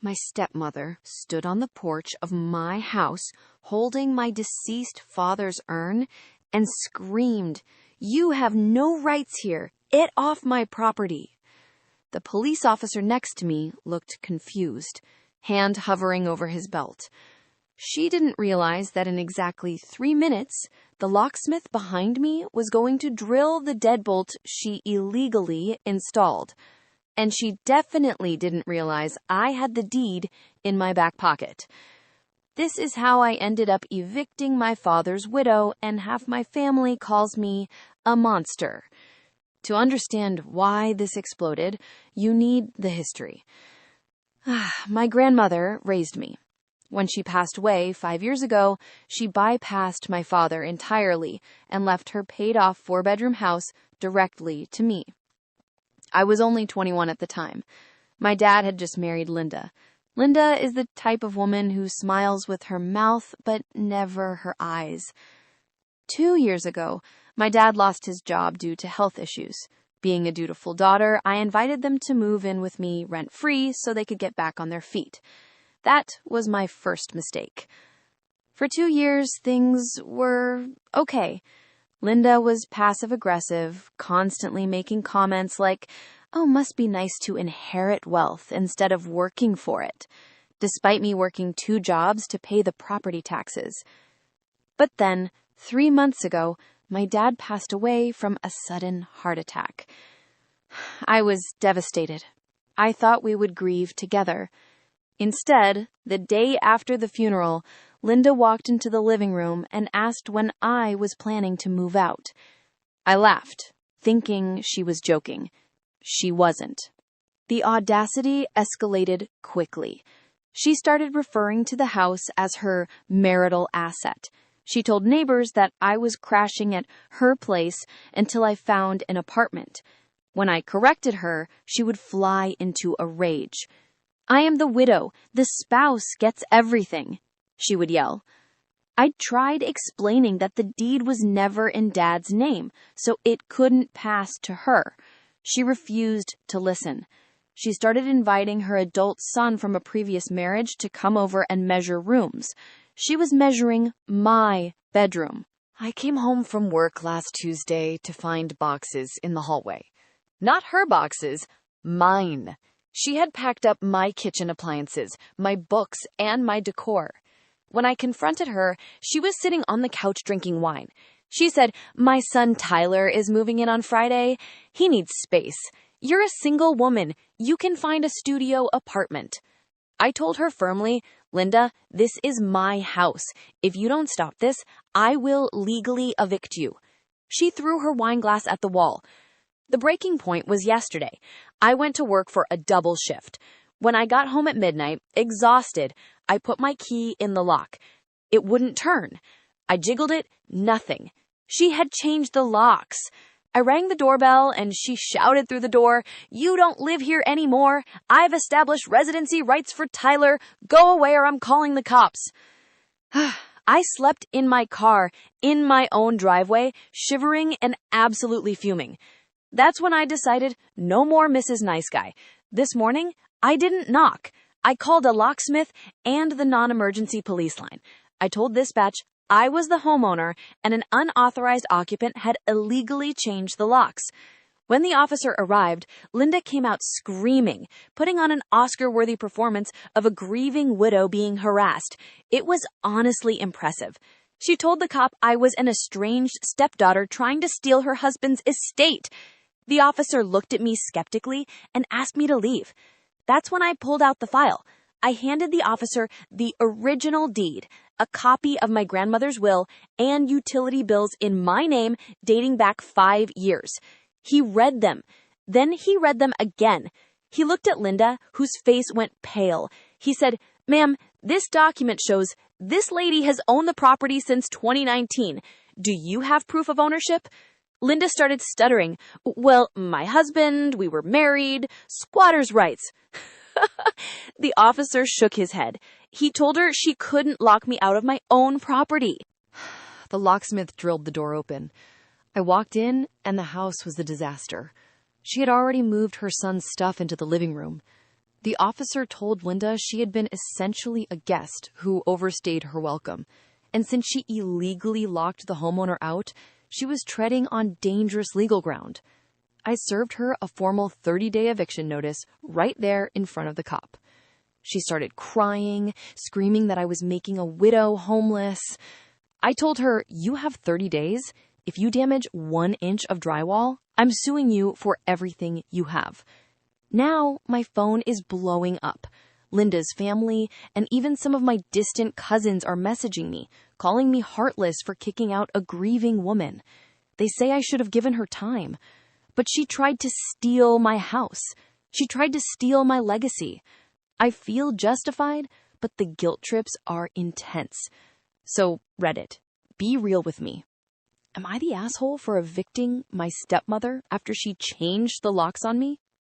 My stepmother stood on the porch of my house, holding my deceased father's urn, and screamed, "You have no rights here. Get off my property." The police officer next to me looked confused, hand hovering over his belt. She didn't realize that in exactly 3 minutes, the locksmith behind me was going to drill the deadbolt she illegally installed. And she definitely didn't realize I had the deed in my back pocket. This is how I ended up evicting my father's widow, and half my family calls me a monster. To understand why this exploded, you need the history. My grandmother raised me. When she passed away 5 years ago, she bypassed my father entirely and left her paid-off 4-bedroom house directly to me. I was only 21 at the time. My dad had just married Linda. Linda is the type of woman who smiles with her mouth, but never her eyes. 2 years ago, my dad lost his job due to health issues. Being a dutiful daughter, I invited them to move in with me rent-free so they could get back on their feet. That was my first mistake. For 2 years, things were okay. Linda was passive-aggressive, constantly making comments like, "Oh, must be nice to inherit wealth instead of working for it," despite me working 2 jobs to pay the property taxes. But then, 3 months ago, my dad passed away from a sudden heart attack. I was devastated. I thought we would grieve together. Instead, the day after the funeral, Linda walked into the living room and asked when I was planning to move out. I laughed, thinking she was joking. She wasn't. The audacity escalated quickly. She started referring to the house as her marital asset. She told neighbors that I was crashing at her place until I found an apartment. When I corrected her, she would fly into a rage. "I am the widow. The spouse gets everything," she would yell. I tried explaining that the deed was never in Dad's name, so it couldn't pass to her. She refused to listen. She started inviting her adult son from a previous marriage to come over and measure rooms. She was measuring my bedroom. I came home from work last Tuesday to find boxes in the hallway. Not her boxes, mine. She had packed up my kitchen appliances, my books, and my decor. When I confronted her, she was sitting on the couch drinking wine. She said, "My son Tyler is moving in on Friday. He needs space. You're a single woman. You can find a studio apartment." I told her firmly, "Linda, this is my house. If you don't stop this, I will legally evict you." She threw her wine glass at the wall. The breaking point was yesterday. I went to work for a double shift. When I got home at midnight, exhausted, I put my key in the lock. It wouldn't turn. I jiggled it, nothing. She had changed the locks. I rang the doorbell and she shouted through the door, "You don't live here anymore. I've established residency rights for Tyler. Go away or I'm calling the cops." I slept in my car, in my own driveway, shivering and absolutely fuming. That's when I decided no more Mrs. Nice Guy. This morning, I didn't knock. I called a locksmith and the non-emergency police line. I told dispatch I was the homeowner and an unauthorized occupant had illegally changed the locks. When the officer arrived, Linda came out screaming, putting on an Oscar-worthy performance of a grieving widow being harassed. It was honestly impressive. She told the cop I was an estranged stepdaughter trying to steal her husband's estate. The officer looked at me skeptically and asked me to leave. That's when I pulled out the file. I handed the officer the original deed, a copy of my grandmother's will, and utility bills in my name dating back 5 years. He read them. Then he read them again. He looked at Linda, whose face went pale. He said, "Ma'am, this document shows this lady has owned the property since 2019. Do you have proof of ownership?" Linda started stuttering. "Well, my husband, we were married, squatter's rights." The officer shook his head. He told her she couldn't lock me out of my own property. The locksmith drilled the door open. I walked in, and the house was a disaster. She had already moved her son's stuff into the living room. The officer told Linda she had been essentially a guest who overstayed her welcome. And since she illegally locked the homeowner out, she was treading on dangerous legal ground. I served her a formal 30-day eviction notice right there in front of the cop. She started crying, screaming that I was making a widow homeless. I told her, "You have 30 days. If you damage 1 inch of drywall, I'm suing you for everything you have." Now my phone is blowing up. Linda's family and even some of my distant cousins are messaging me, calling me heartless for kicking out a grieving woman. They say I should have given her time. But she tried to steal my house. She tried to steal my legacy. I feel justified, but the guilt trips are intense. So, Reddit, be real with me. Am I the asshole for evicting my stepmother after she changed the locks on me?